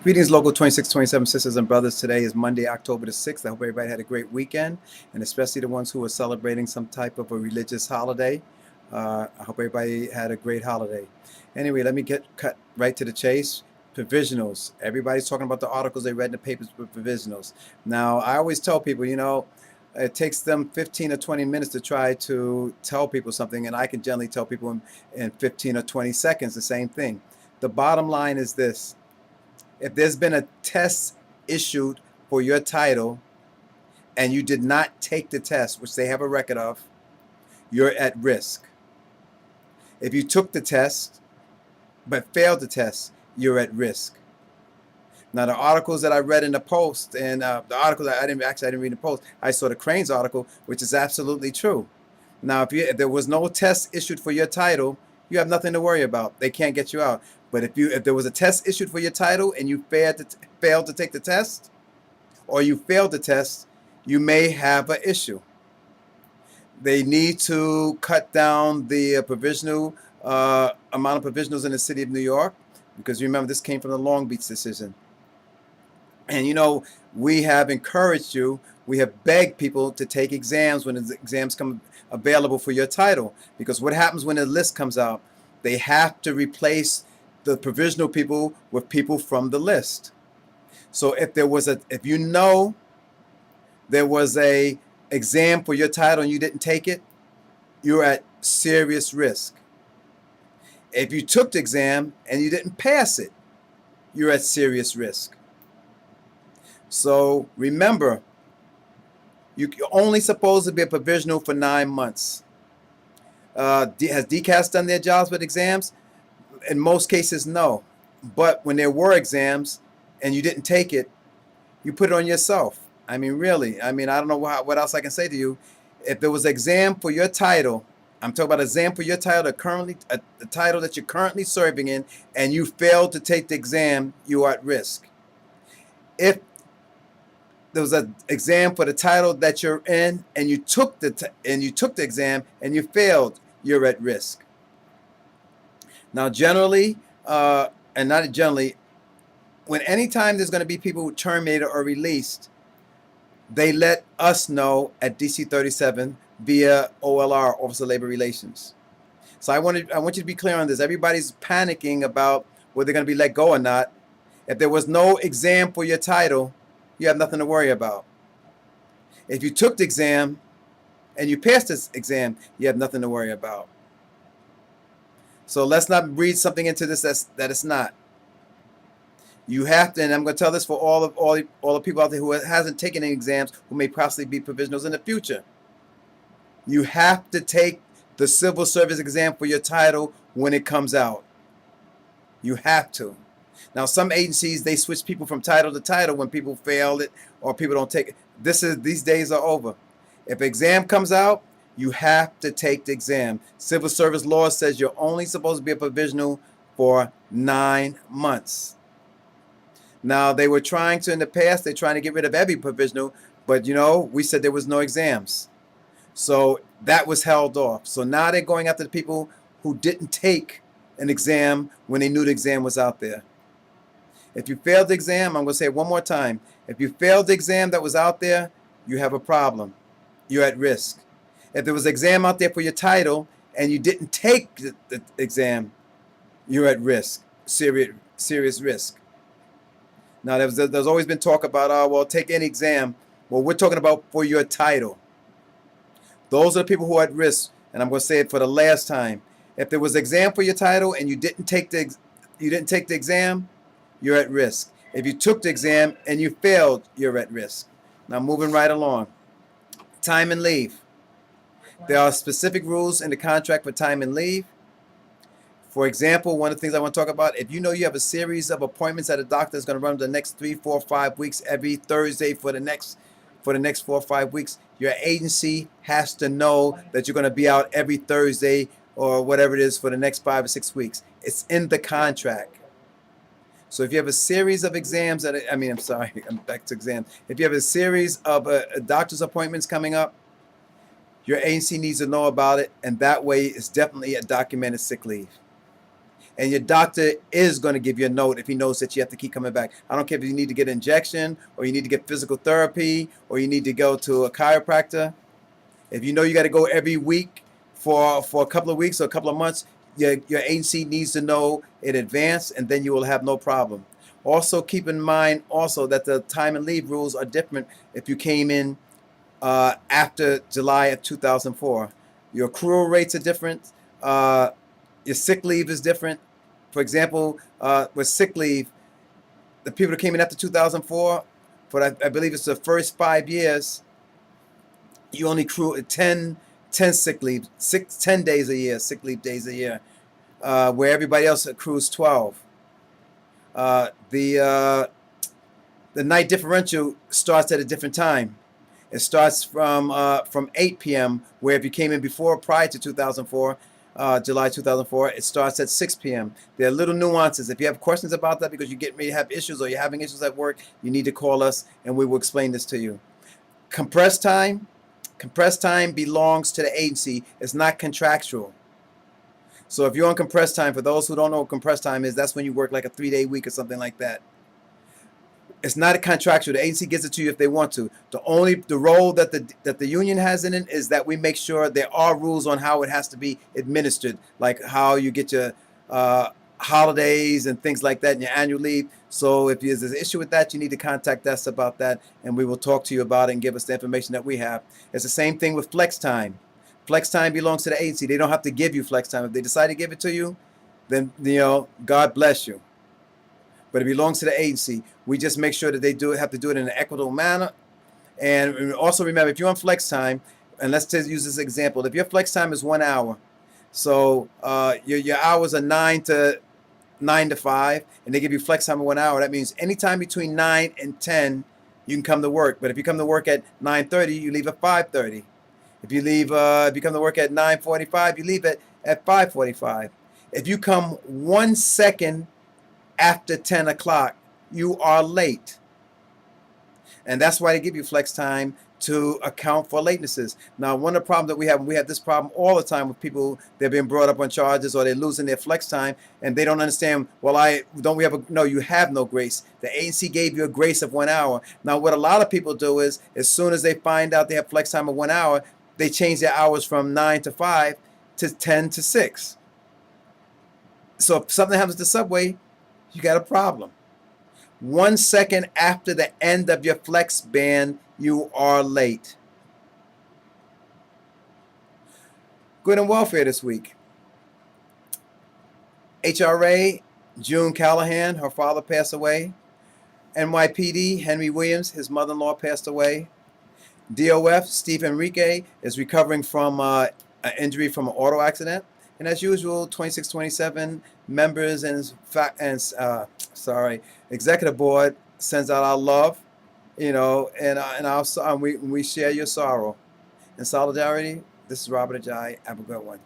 Greetings, Local 2627 sisters and brothers. Today is Monday, October the 6th. I hope everybody had a great weekend, and especially the ones who are celebrating some type of a religious holiday. I hope everybody had a great holiday. Anyway, let me get cut right to the chase. Provisionals. Everybody's talking about the articles they read in the papers for provisionals. Now, I always tell people, it takes them 15 or 20 minutes to try to tell people something, and I can generally tell people in 15 or 20 seconds the same thing. The bottom line is this. If there's been a test issued for your title and you did not take the test, which they have a record of, you're at risk. If you took the test but failed the test, you're at risk. Now, the articles that I read in the Post, and the articles I didn't read in the Post. I saw the Cranes article, which is absolutely true. Now, if there was no test issued for your title, you have nothing to worry about. They can't get you out. But if there was a test issued for your title and you failed to take the test, or you failed the test, you may have an issue. They need to cut down the provisional amount of provisionals in the city of New York, because remember, this came from the Long Beach decision. And we have encouraged you, we have begged people to take exams when the exams come available for your title. Because what happens when the list comes out? They have to replace the provisional people with people from the list. So if there was if there was a exam for your title and you didn't take it, you're at serious risk. If you took the exam and you didn't pass it, you're at serious risk. So remember, you're only supposed to be a provisional for 9 months. Has DCAS done their jobs with exams? In most cases, no. But when there were exams and you didn't take it, you put it on yourself. I mean, really. I mean, I don't know what else I can say to you. If there was an exam for your title, I'm talking about an exam for your title, the title that you're currently serving in, and you failed to take the exam, you are at risk. If there was an exam for the title that you're in, and you took the exam and you failed, you're at risk. Now, generally, and not generally, when anytime there's going to be people terminated or released, they let us know at DC 37 via OLR, Office of Labor Relations. So I want you to be clear on this. Everybody's panicking about whether they're going to be let go or not. If there was no exam for your title, you have nothing to worry about. If you took the exam and you passed this exam, you have nothing to worry about. So let's not read something into this that it's not. You have to, and I'm going to tell this for all the people out there who hasn't taken any exams, who may possibly be provisionals in the future. You have to take the civil service exam for your title when it comes out. You have to. Now, some agencies, they switch people from title to title when people fail it or people don't take it. These days are over. If an exam comes out, you have to take the exam. Civil service law says you're only supposed to be a provisional for 9 months. Now, they were trying to, in the past, they're trying to get rid of every provisional, but we said there was no exams. So that was held off. So now they're going after the people who didn't take an exam when they knew the exam was out there. If you failed the exam, I'm going to say it one more time. If you failed the exam that was out there, you have a problem. You're at risk. If there was an exam out there for your title and you didn't take the exam, you're at risk, serious risk. Now, there's always been talk about, take any exam. Well, we're talking about for your title. Those are the people who are at risk, and I'm going to say it for the last time. If there was an exam for your title and you didn't take the exam, you're at risk. If you took the exam and you failed, you're at risk. Now, moving right along. Time and leave. There are specific rules in the contract for time and leave. For example, one of the things I want to talk about, if you have a series of appointments at a doctor that's going to run the next 3, 4, 5 weeks, every Thursday for the next 4 or 5 weeks, your agency has to know that you're going to be out every Thursday or whatever it is for the next 5 or 6 weeks. It's in the contract. So if you have a series of exams, I'm back to exams. If you have a series of doctor's appointments coming up, your agency needs to know about it, and that way it's definitely a documented sick leave. And your doctor is going to give you a note if he knows that you have to keep coming back. I don't care if you need to get an injection or you need to get physical therapy or you need to go to a chiropractor. If you know you got to go every week for a couple of weeks or a couple of months, your agency needs to know in advance, and then you will have no problem. Also, keep in mind also that the time and leave rules are different if you came in after July of 2004. Your accrual rates are different. Your sick leave is different. For example, with sick leave, the people that came in after 2004, for I believe it's the first 5 years, you only accrue 10 sick leave, 10 days a year, sick leave days a year, where everybody else accrues 12. The night differential starts at a different time. It starts from 8 p.m., where if you came in prior to 2004, July 2004, it starts at 6 p.m. There are little nuances. If you have questions about that because you get ready to have issues or you're having issues at work, you need to call us and we will explain this to you. Compressed time belongs to the agency. It's not contractual. So if you're on compressed time, for those who don't know what compressed time is, that's when you work like a 3-day week or something like that. It's not a contractual. The agency gives it to you if they want to. The role that the union has in it is that we make sure there are rules on how it has to be administered, like how you get your holidays and things like that, and your annual leave. So if there's an issue with that, you need to contact us about that, and we will talk to you about it and give us the information that we have. It's the same thing with flex time. Flex time belongs to the agency. They don't have to give you flex time. If they decide to give it to you, then God bless you. But it belongs to the agency. We just make sure that they have to do it in an equitable manner. And also remember, if you're on flex time, and let's just use this example, if your flex time is 1 hour, so your hours are 9 to 5, and they give you flex time of 1 hour. That means anytime between 9 and 10, you can come to work. But if you come to work at 9:30, you leave at 5:30. If you come to work at 9:45, you leave at 5:45. If you come 1 second after 10 o'clock, you are late. And that's why they give you flex time, to account for latenesses. Now, one of the problems that we have this problem all the time with people, they're being brought up on charges or they're losing their flex time and they don't understand, no, you have no grace. The agency gave you a grace of 1 hour. Now, what a lot of people do is, as soon as they find out they have flex time of 1 hour, they change their hours from 9 to 5 to 10 to 6. So if something happens at the subway, you got a problem. 1 second after the end of your flex band, you are late. Good and welfare this week. HRA, June Callahan, her father passed away. NYPD, Henry Williams, his mother-in-law passed away. DOF, Steve Enrique, is recovering from an injury from an auto accident. And as usual, 2627 members and executive board sends out our love, and we share your sorrow. In solidarity, this is Robert Ajayi. Have a good one.